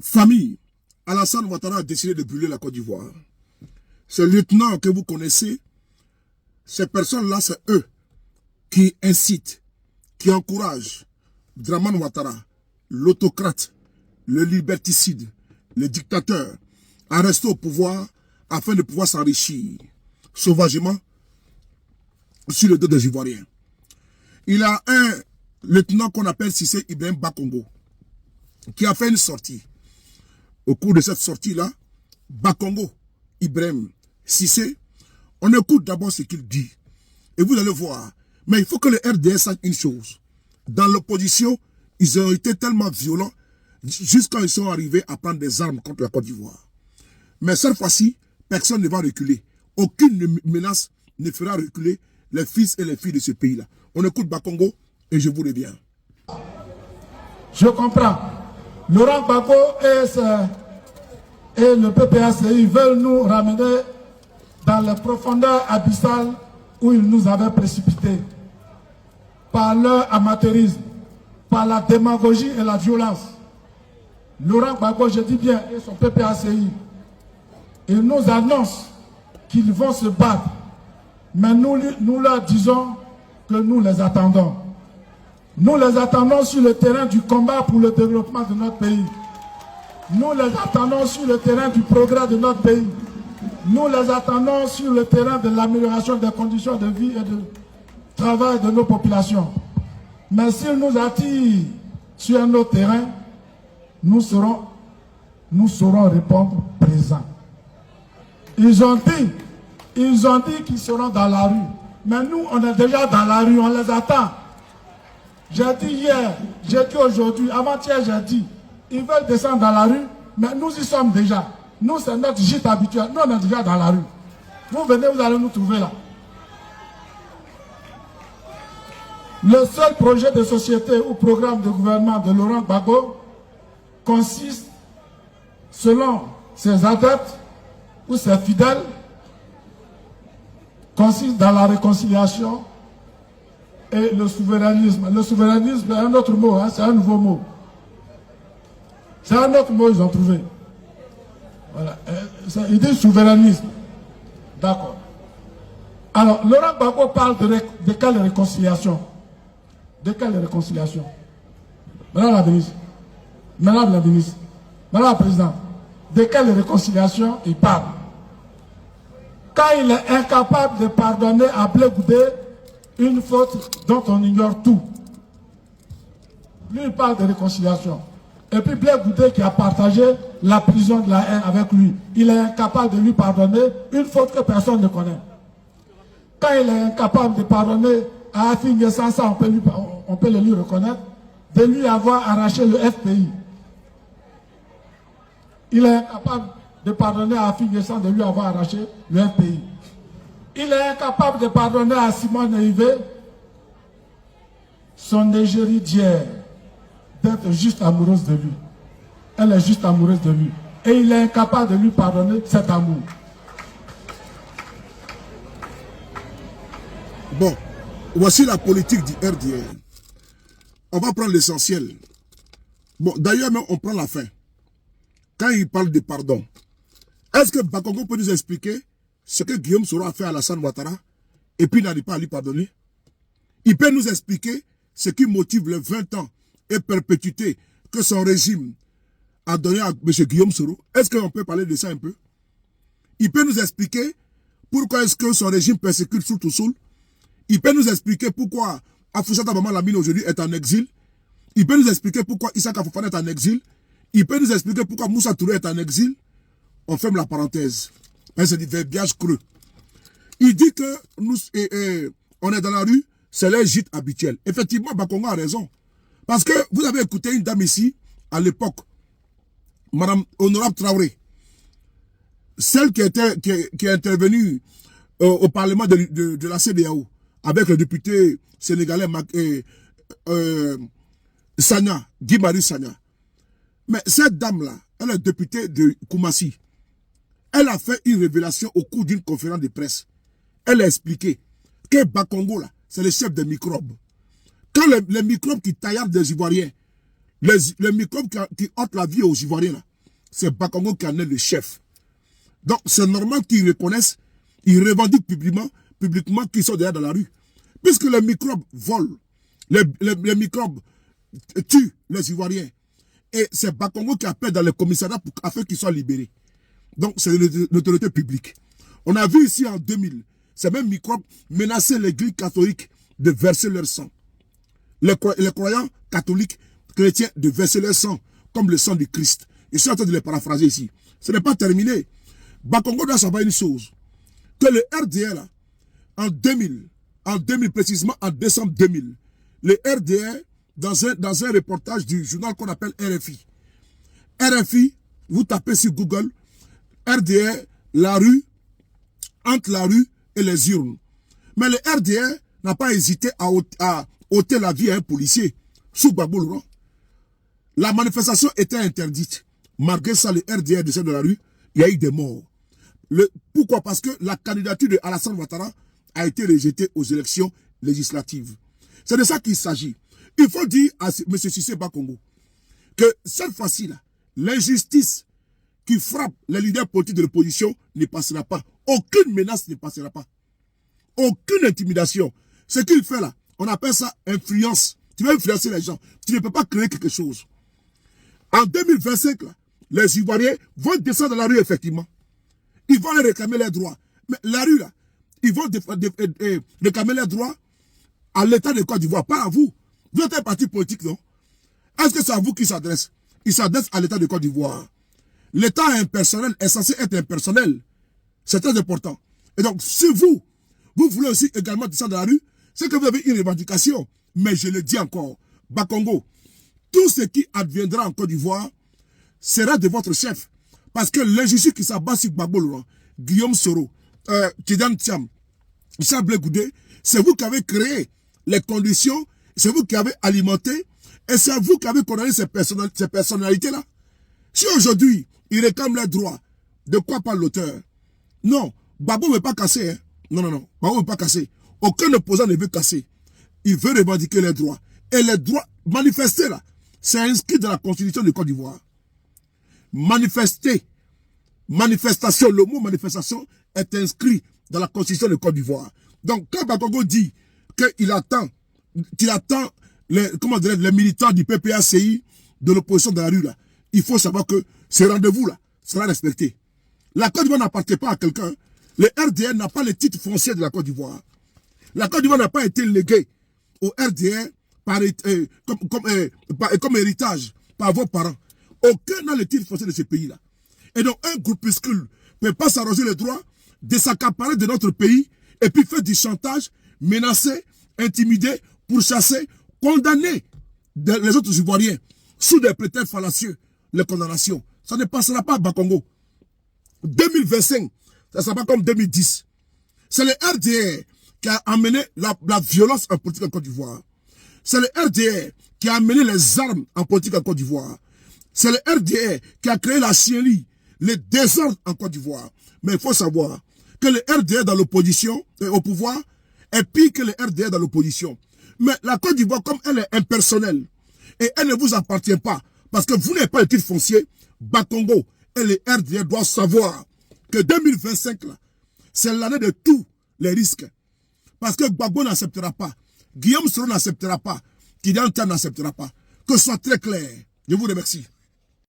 Famille, Alassane Ouattara a décidé de brûler la Côte d'Ivoire. Ces lieutenants que vous connaissez, ces personnes-là, c'est eux qui incitent, qui encouragent Dramane Ouattara, l'autocrate, le liberticide, le dictateur, à rester au pouvoir afin de pouvoir s'enrichir sauvagement sur le dos des Ivoiriens. Il a un lieutenant qu'on appelle Cissé Ibrahim Bakongo qui a fait une sortie. Au cours de cette sortie-là, Bakongo Ibrahim Cissé, on écoute d'abord ce qu'il dit. Et vous allez voir. Mais il faut que le RDS sache une chose. Dans l'opposition, ils ont été tellement violents jusqu'à ils sont arrivés à prendre des armes contre la Côte d'Ivoire. Mais cette fois-ci, personne ne va reculer. Aucune menace ne fera reculer les fils et les filles de ce pays-là. On écoute Bakongo et je vous reviens. Je comprends. Laurent Gbagbo et le PPACI veulent nous ramener dans les profondeurs abyssales où ils nous avaient précipités. Par leur amateurisme, par la démagogie et la violence. Laurent Gbagbo, je dis bien, et son PPACI, ils nous annoncent qu'ils vont se battre. Mais nous leur disons que nous les attendons. Nous les attendons sur le terrain du combat pour le développement de notre pays. Nous les attendons sur le terrain du progrès de notre pays. Nous les attendons sur le terrain de l'amélioration des conditions de vie et de travail de nos populations. Mais s'ils nous attirent sur un autre terrain, nous saurons répondre présent. Ils ont dit qu'ils seront dans la rue. Mais nous, on est déjà dans la rue, on les attend. J'ai dit hier, j'ai dit aujourd'hui, avant-hier j'ai dit, ils veulent descendre dans la rue, mais nous y sommes déjà. Nous, c'est notre gîte habituel. Nous, on est déjà dans la rue. Vous venez, vous allez nous trouver là. Le seul projet de société ou programme de gouvernement de Laurent Gbagbo consiste, selon ses adeptes ou ses fidèles, consiste dans la réconciliation et le souverainisme. Le souverainisme est un autre mot, hein, c'est un nouveau mot. C'est un autre mot qu'ils ont trouvé. Voilà. Il dit souverainisme. D'accord. Alors, Laurent Gbagbo parle de quelle réconciliation? De quelle réconciliation? Madame la ministre, Madame la ministre, Madame la présidente, de quelle réconciliation il parle? Quand il est incapable de pardonner à Blé Goudé une faute dont on ignore tout. Lui, il parle de réconciliation. Et puis Blé Goudé qui a partagé la prison de la haine avec lui, il est incapable de lui pardonner une faute que personne ne connaît. Quand il est incapable de pardonner à Afi Sansa, on peut le lui reconnaître, de lui avoir arraché le FPI. Il est incapable de pardonner à Afi Sansa de lui avoir arraché le FPI. Il est incapable de pardonner à Simone Neivé son égérie d'hier, d'être juste amoureuse de lui. Elle est juste amoureuse de lui. Et il est incapable de lui pardonner cet amour. Bon, voici la politique du RDR. On va prendre l'essentiel. Bon, d'ailleurs, on prend la fin. Quand il parle de pardon, est-ce que Bakongo peut nous expliquer ce que Guillaume Soro a fait à Alassane Ouattara et puis n'arrive pas à lui pardonner? Il peut nous expliquer ce qui motive les 20 ans et perpétuité que son régime a donné à M. Guillaume Soro? Est-ce qu'on peut parler de ça un peu? Il peut nous expliquer pourquoi est-ce que son régime persécute sous tout seul? Il peut nous expliquer pourquoi Afoussata Maman Lamine aujourd'hui est en exil? Il peut nous expliquer pourquoi Issaka Fofana est en exil? Il peut nous expliquer pourquoi Moussa Touré est en exil? On ferme la parenthèse. C'est du verbiage creux. Il dit que nous, on est dans la rue, c'est leur gîte habituel. Effectivement, Bakongo a raison. Parce que vous avez écouté une dame ici, à l'époque, Madame Honorable Traoré, celle qui est intervenue au Parlement de la CEDEAO, avec le député sénégalais Sagna, Guy-Marie Sagna. Mais cette dame-là, elle est députée de Koumassi. Elle a fait une révélation au cours d'une conférence de presse. Elle a expliqué que Bakongo, là, c'est le chef des microbes. Quand les microbes qui taillardent des Ivoiriens, les microbes qui ôtent la vie aux Ivoiriens, là, c'est Bakongo qui en est le chef. Donc, c'est normal qu'ils reconnaissent, ils revendiquent publiquement qu'ils sont derrière dans la rue. Puisque les microbes volent, les microbes tuent les Ivoiriens. Et c'est Bakongo qui appelle dans le commissariat afin qu'ils soient libérés. Donc, c'est l'autorité publique. On a vu ici en 2000, ces mêmes microbes menaçaient l'église catholique de verser leur sang. Les croyants catholiques, chrétiens, de verser leur sang, comme le sang de Christ. Je suis en train de les paraphraser ici. Ce n'est pas terminé. Bakongo doit savoir une chose. Que le RDR, là, en 2000, précisément en décembre 2000, le RDR, dans un reportage du journal qu'on appelle RFI. RFI, vous tapez sur Google, RDR, la rue, entre la rue et les urnes. Mais le RDR n'a pas hésité à ôter la vie à un policier sous Gbagbo Laurent. La manifestation était interdite. Malgré ça, le RDR descend de la rue, il y a eu des morts. Pourquoi? Parce que la candidature de Alassane Ouattara a été rejetée aux élections législatives. C'est de ça qu'il s'agit. Il faut dire à M. Cissé Bakongo que cette fois-ci, l'injustice qui frappe les leaders politiques de l'opposition ne passera pas. Aucune menace ne passera pas. Aucune intimidation. Ce qu'il fait là, on appelle ça influence. Tu veux influencer les gens. Tu ne peux pas créer quelque chose. En 2025, là, les Ivoiriens vont descendre dans la rue, effectivement. Ils vont réclamer leurs droits. Mais la rue, là, ils vont réclamer leurs droits à l'État de Côte d'Ivoire, pas à vous. Vous êtes un parti politique, non? Est-ce que c'est à vous qu'ils s'adressent? Ils s'adressent à l'État de Côte d'Ivoire. L'État impersonnel est censé être impersonnel. C'est très important. Et donc, si vous voulez aussi également descendre dans la rue, c'est que vous avez une revendication. Mais je le dis encore, Bakongo, tout ce qui adviendra en Côte d'Ivoire sera de votre chef. Parce que l'injustice qui s'abat sur Gbagbo Laurent, Guillaume Soro, Tidiane Thiam, Issa Blé Goudé, c'est vous qui avez créé les conditions, c'est vous qui avez alimenté, et c'est vous qui avez condamné ces personnalités-là. Si aujourd'hui, ils réclament leurs droits, de quoi parle l'auteur? Non, Gbagbo ne veut pas casser. Hein? Non, Gbagbo ne veut pas casser. Aucun opposant ne veut casser. Il veut revendiquer les droits. Et les droits manifestés, là, c'est inscrit dans la Constitution de Côte d'Ivoire. Manifester, manifestation, le mot manifestation est inscrit dans la Constitution de Côte d'Ivoire. Donc, quand Bakongo dit qu'il attend les militants du PPACI, de l'opposition de la rue, là, il faut savoir que ce rendez-vous-là sera respecté. La Côte d'Ivoire n'appartient pas à quelqu'un. Le RDR n'a pas le titre foncier de la Côte d'Ivoire. La Côte d'Ivoire n'a pas été léguée au RDR comme héritage par vos parents. Aucun n'a le titre foncier de ce pays-là. Et donc, un groupuscule ne peut pas s'arroger le droit de s'accaparer de notre pays et puis faire du chantage, menacer, intimider, pourchasser, condamner les autres Ivoiriens sous des prétextes fallacieux, les condamnations. Ça ne passera pas à Bakongo. 2025, ça ne sera pas comme 2010. C'est le RDR qui a amené la violence en politique en Côte d'Ivoire. C'est le RDR qui a amené les armes en politique en Côte d'Ivoire. C'est le RDR qui a créé la chienlit, les désordres en Côte d'Ivoire. Mais il faut savoir que le RDR dans l'opposition, au pouvoir, est pire que le RDR dans l'opposition. Mais la Côte d'Ivoire, comme elle est impersonnelle, et elle ne vous appartient pas, parce que vous n'avez pas le titre foncier, Bakongo et le RDR doivent savoir que 2025, c'est l'année de tous les risques. Parce que Gbagbo n'acceptera pas, Guillaume Soro n'acceptera pas, Tidiane Thiam n'acceptera pas. Que ce soit très clair. Je vous remercie.